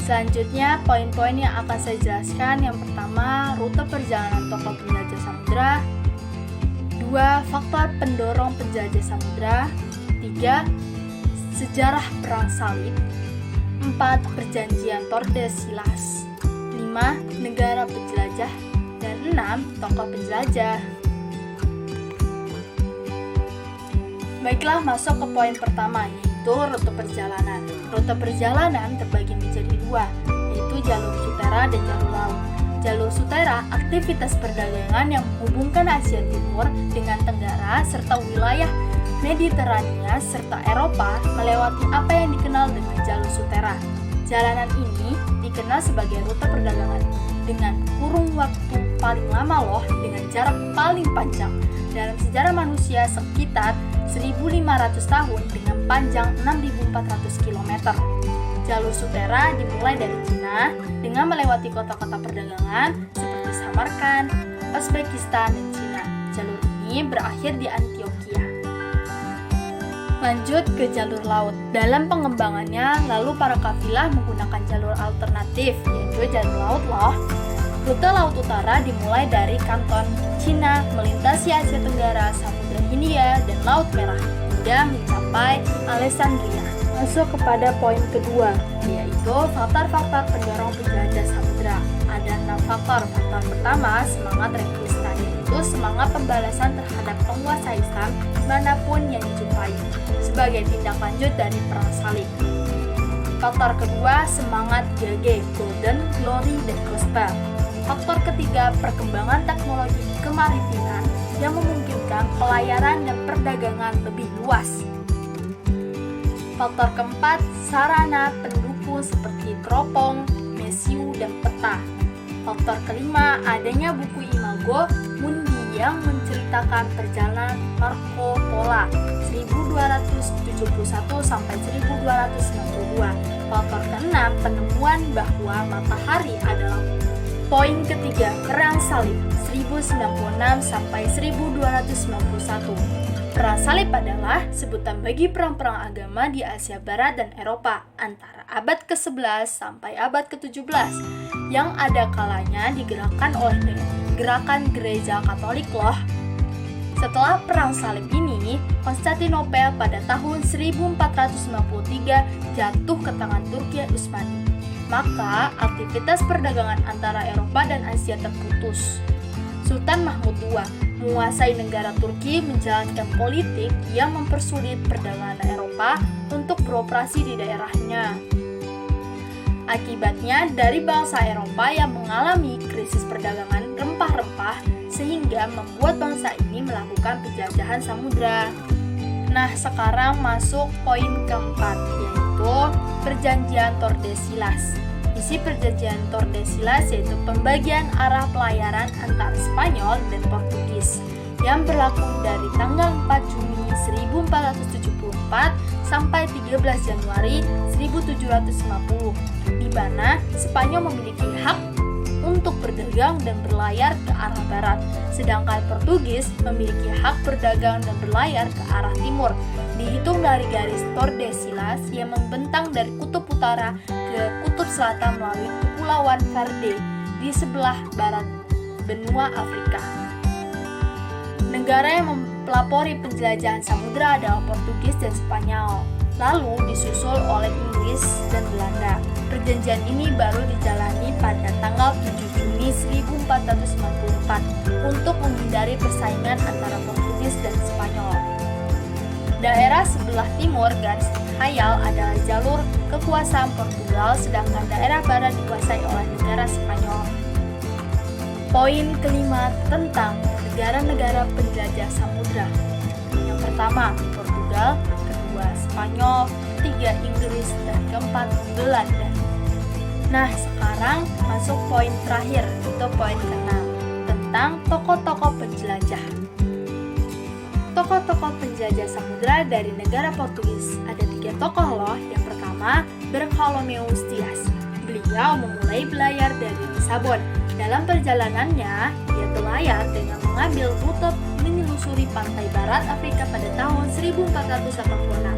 Selanjutnya, poin-poin yang akan saya jelaskan. Yang pertama, rute perjalanan tokoh penjajah samudra. 2. Faktor pendorong penjajah samudra. 3. Sejarah perang salib. 4. Perjanjian Tordesillas. 5. Negara penjelajah. Dan 6. Tokoh penjelajah. Baiklah, masuk ke poin pertama, yaitu rute perjalanan. Rute perjalanan terbagi menjadi dua, yaitu jalur sutera dan jalur laut. Jalur sutera, aktivitas perdagangan yang menghubungkan Asia Timur dengan Tenggara serta wilayah Mediterania serta Eropa melewati apa yang dikenal dengan jalur sutera. Jalanan ini dikenal sebagai rute perdagangan dengan kurun waktu paling lama loh, dengan jarak paling panjang dalam sejarah manusia, sekitar 1.500 tahun dengan panjang 6.400 km. Jalur sutera dimulai dari Cina dengan melewati kota-kota perdagangan seperti Samarkand, Uzbekistan, dan Cina. Jalur ini berakhir di Antioquia. Lanjut ke jalur laut. Dalam pengembangannya, lalu para kafilah menggunakan jalur alternatif, yaitu jalur laut loh. Rute laut utara dimulai dari Kanton, Cina, melintasi Asia Tenggara, Samudra Hindia, dan Laut Merah, hingga mencapai Alexandria. Masuk kepada poin kedua, yaitu faktor-faktor pendorong penjajah samudra. Ada 6 faktor. Faktor pertama, semangat reconquista, yaitu semangat pembalasan terhadap penguasa Islam dimanapun yang dijumpai, sebagai tindak lanjut dari perang salib. Faktor kedua, semangat GG, Golden Glory dan Gospel. Faktor ketiga, perkembangan teknologi kemaritiman yang memungkinkan pelayaran dan perdagangan lebih luas. Faktor keempat, sarana pendukung seperti teropong, mesiu, dan peta. Faktor kelima, adanya buku Imago Mundi yang menceritakan perjalanan Marco Polo 1271 sampai 1292. Faktor keenam, penemuan bahwa matahari adalah. Poin ketiga, perang salib 1096 sampai 1291. Perang salib adalah sebutan bagi perang-perang agama di Asia Barat dan Eropa antara abad ke-11 sampai abad ke-17 yang ada kalanya digerakkan oleh gerakan gereja Katolik loh. Setelah perang salib ini, Konstantinopel pada tahun 1453 jatuh ke tangan Turki Utsmani. Maka aktivitas perdagangan antara Eropa dan Asia terputus. Sultan Mahmud II menguasai negara Turki, menjalankan politik yang mempersulit perdagangan Eropa untuk beroperasi di daerahnya. Akibatnya, dari bangsa Eropa yang mengalami krisis perdagangan rempah-rempah sehingga membuat bangsa ini melakukan penjajahan samudra. Nah, sekarang masuk poin keempat, yaitu Perjanjian Tordesillas. Isi Perjanjian Tordesillas yaitu pembagian arah pelayaran antara Spanyol dan Portugis yang berlaku dari tanggal 4 Juni 1474 sampai 13 Januari 1750, di mana Spanyol memiliki hak untuk berdagang dan berlayar ke arah barat, sedangkan Portugis memiliki hak berdagang dan berlayar ke arah timur. Dihitung dari garis Tordesillas yang membentang dari kutub utara ke kutub selatan melalui Kepulauan Verde di sebelah barat benua Afrika. Negara yang mempelopori penjelajahan samudra adalah Portugis dan Spanyol, lalu disusul oleh Inggris dan Belanda. Perjanjian ini baru dijalani pada tanggal 7 Juni 1494 untuk menghindari persaingan antara Portugis dan Spanyol. Daerah sebelah timur garis khayal adalah jalur kekuasaan Portugal, sedangkan daerah barat dikuasai oleh negara Spanyol. Poin kelima tentang negara-negara penjajah samudra. Yang pertama, Portugal, kedua, Spanyol, ketiga, Inggris, dan keempat, Belanda. Nah, sekarang masuk poin terakhir, itu poin ke-6, tentang tokoh-tokoh penjelajah. Tokoh-tokoh penjajah samudra dari negara Portugis. Ada 3 tokoh loh. Yang pertama, Bartholomew Dias. Beliau memulai berlayar dari Lisabon. Dalam perjalanannya, dia berlayar dengan mengambil rute menelusuri pantai barat Afrika pada tahun 1486,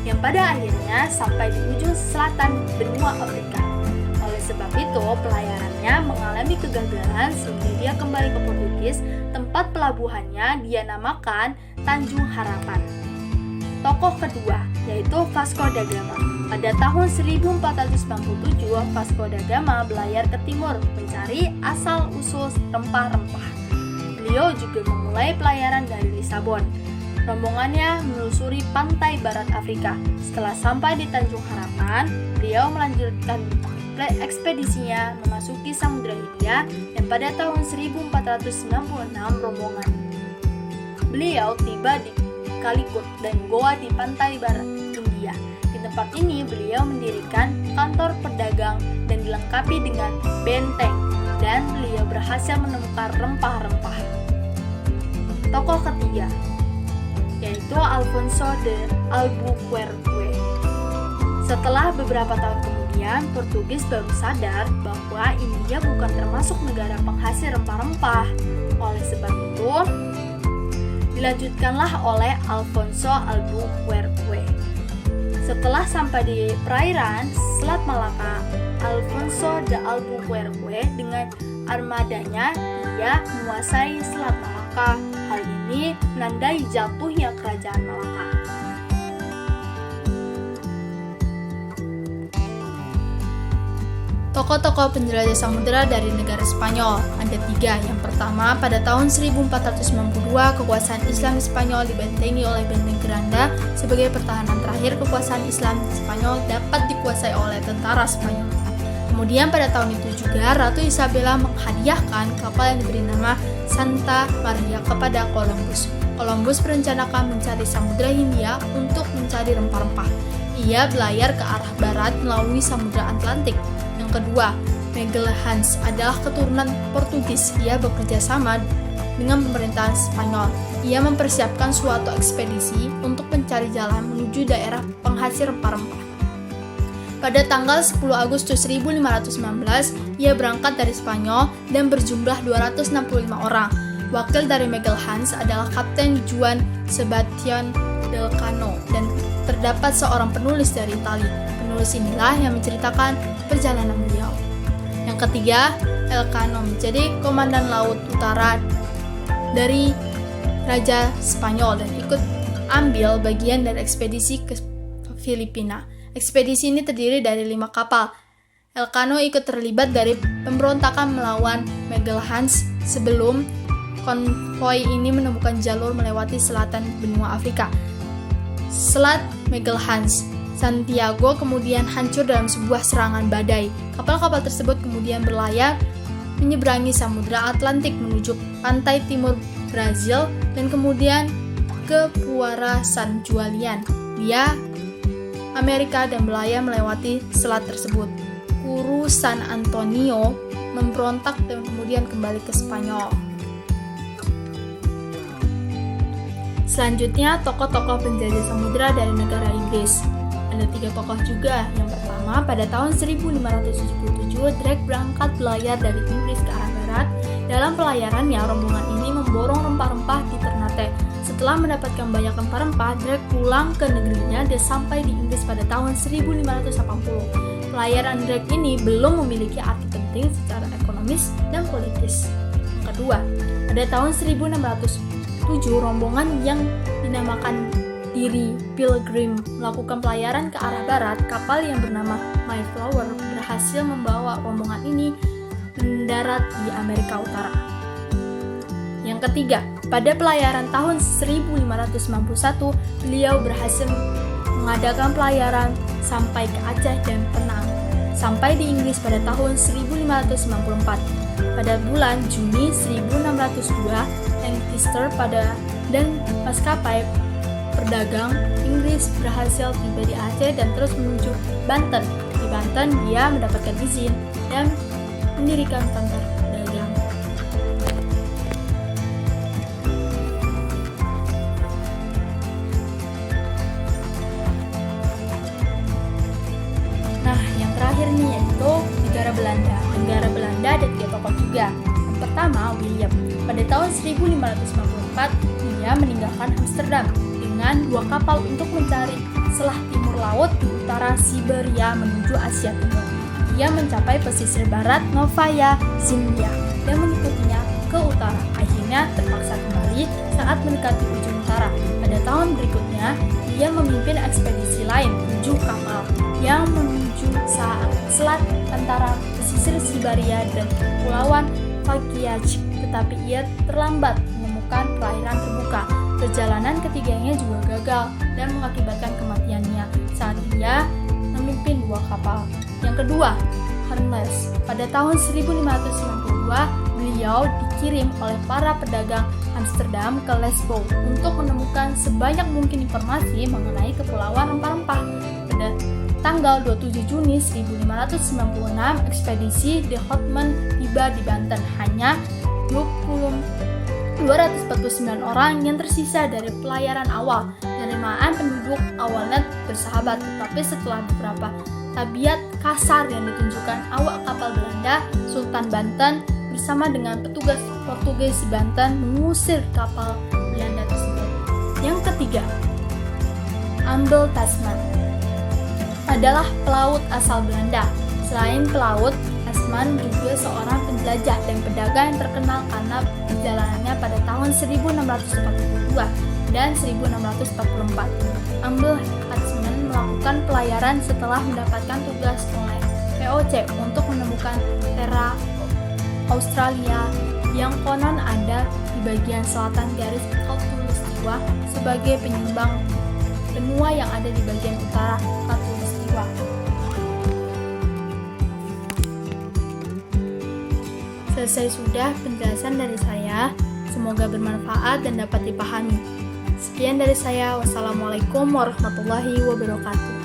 yang pada akhirnya sampai di ujung selatan benua Afrika. sebab itu, pelayarannya mengalami kegagalan sehingga dia kembali ke Portugis, tempat pelabuhannya dia namakan Tanjung Harapan. Tokoh kedua yaitu Vasco da Gama. Pada tahun 1497, Vasco da Gama belayar ke timur mencari asal-usul rempah-rempah. Beliau juga memulai pelayaran dari Lisabon. Rombongannya menelusuri pantai barat Afrika. Setelah sampai di Tanjung Harapan, beliau melanjutkan ekspedisinya memasuki Samudra Hindia dan pada tahun 1496 rombongan beliau tiba di Calicut dan Goa di pantai barat India. Di tempat ini beliau mendirikan kantor pedagang dan dilengkapi dengan benteng, dan beliau berhasil menemukan rempah-rempah. Tokoh ketiga yaitu Alfonso de Albuquerque. Setelah beberapa tahun kemudian, Portugis baru sadar bahwa India bukan termasuk negara penghasil rempah-rempah. Oleh sebab itu, dilanjutkanlah oleh Alfonso Albuquerque. Setelah sampai di perairan Selat Malaka, Alfonso de Albuquerque dengan armadanya dia menguasai Selat Malaka. Hal ini menandai jatuhnya kerajaan Malaka. Tokoh-tokoh penjelajah samudera dari negara Spanyol ada 3. Yang pertama, pada tahun 1492 kekuasaan Islam Spanyol dibentengi oleh Benteng Granda sebagai pertahanan terakhir kekuasaan Islam Spanyol dapat dikuasai oleh tentara Spanyol. Kemudian pada tahun itu juga Ratu Isabella menghadiahkan kapal yang diberi nama Santa Maria kepada Columbus. Columbus merencanakan mencari Samudra Hindia untuk mencari rempah-rempah. Ia berlayar ke arah barat melalui Samudra Atlantik. Yang kedua, Miguel Hans adalah keturunan Portugis. Ia bekerja sama dengan pemerintahan Spanyol. Ia mempersiapkan suatu ekspedisi untuk mencari jalan menuju daerah penghasil rempah-rempah. Pada tanggal 10 Agustus 1519, ia berangkat dari Spanyol dan berjumlah 265 orang. Wakil dari Miguel Hans adalah Kapten Juan Sebastian Elcano dan terdapat seorang penulis dari Italia. Penulis inilah yang menceritakan perjalanan beliau. Yang ketiga, Elcano menjadi komandan laut utara dari Raja Spanyol dan ikut ambil bagian dari ekspedisi ke Filipina. Ekspedisi ini terdiri dari 5 kapal. Elcano ikut terlibat dari pemberontakan melawan Miguel Hans sebelum konvoi ini menemukan jalur melewati selatan benua Afrika. Selat Miguel Hans, Santiago kemudian hancur dalam sebuah serangan badai. Kapal-kapal tersebut kemudian berlayar menyeberangi Samudra Atlantik menuju pantai timur Brazil dan kemudian ke Puara San Julian, via Amerika dan berlayar melewati selat tersebut. Guru San Antonio memberontak dan kemudian kembali ke Spanyol. Selanjutnya, tokoh-tokoh penjajah samudera dari negara Inggris. Ada 3 tokoh juga. Yang pertama, pada tahun 1577, Drake berangkat berlayar dari Inggris ke arah barat. Dalam pelayarannya, rombongan ini memborong rempah-rempah di Ternate. Setelah mendapatkan banyak rempah-rempah, Drake pulang ke negerinya dan sampai di Inggris pada tahun 1580. Pelayaran Drake ini belum memiliki arti penting secara ekonomis dan politis. Yang kedua, pada tahun 1607, rombongan yang dinamakan diri Pilgrim melakukan pelayaran ke arah barat. Kapal yang bernama Mayflower berhasil membawa rombongan ini mendarat di Amerika Utara. Yang ketiga, pada pelayaran tahun 1591, beliau berhasil mengadakan pelayaran sampai ke Aceh dan Penang, sampai di Inggris pada tahun 1594. Pada bulan Juni 1602, Lancaster dan maskapai perdagang Inggris berhasil tiba di Aceh dan terus menuju Banten. Di Banten, dia mendapatkan izin dan mendirikan kantor dagang. Nah, yang terakhir nih yaitu negara Belanda. Negara Belanda ada 3 tokoh juga. Yang pertama, William. Pada tahun 1594, dia meninggalkan Amsterdam dengan 2 kapal untuk mencari selah timur laut di utara Siberia menuju Asia Timur. Ia mencapai pesisir barat Novaya Zemlya dan mengikutinya ke utara. Akhirnya terpaksa kembali saat mendekati ujung utara. Pada tahun berikutnya, ia memimpin ekspedisi lain 7 kapal yang menuju selat antara pesisir Siberia dan Kepulauan Fakiaj, tetapi ia terlambat menemukan perairan terbuka. Perjalanan ketiganya juga gagal dan mengakibatkan kematiannya saat ia memimpin 2 kapal. Yang kedua, Hermes. Pada tahun 1592, beliau dikirim oleh para pedagang Amsterdam ke Lesbos untuk menemukan sebanyak mungkin informasi mengenai kepulauan rempah-rempah. Pada tanggal 27 Juni 1596, ekspedisi de Houtman tiba di Banten. Hanya 249 orang yang tersisa dari pelayaran awal. Penerimaan penduduk awalnya bersahabat, tetapi setelah beberapa tabiat kasar yang ditunjukkan awak kapal Belanda, Sultan Banten bersama dengan petugas Portugis di Banten mengusir kapal Belanda tersebut. Yang ketiga, Ambel Tasman adalah pelaut asal Belanda. Selain pelaut, Tasman juga seorang penjelajah dan pedagang yang terkenal karena perjalanannya pada tahun 1642 dan 1644. Ambel Tasman melakukan pelayaran setelah mendapatkan tugas oleh VOC untuk menemukan Terra Australia yang konon ada di bagian selatan garis khatulistiwa sebagai penyeimbang benua yang ada di bagian utara khatulistiwa. Selesai sudah penjelasan dari saya, semoga bermanfaat dan dapat dipahami. Sekian dari saya, wassalamualaikum warahmatullahi wabarakatuh.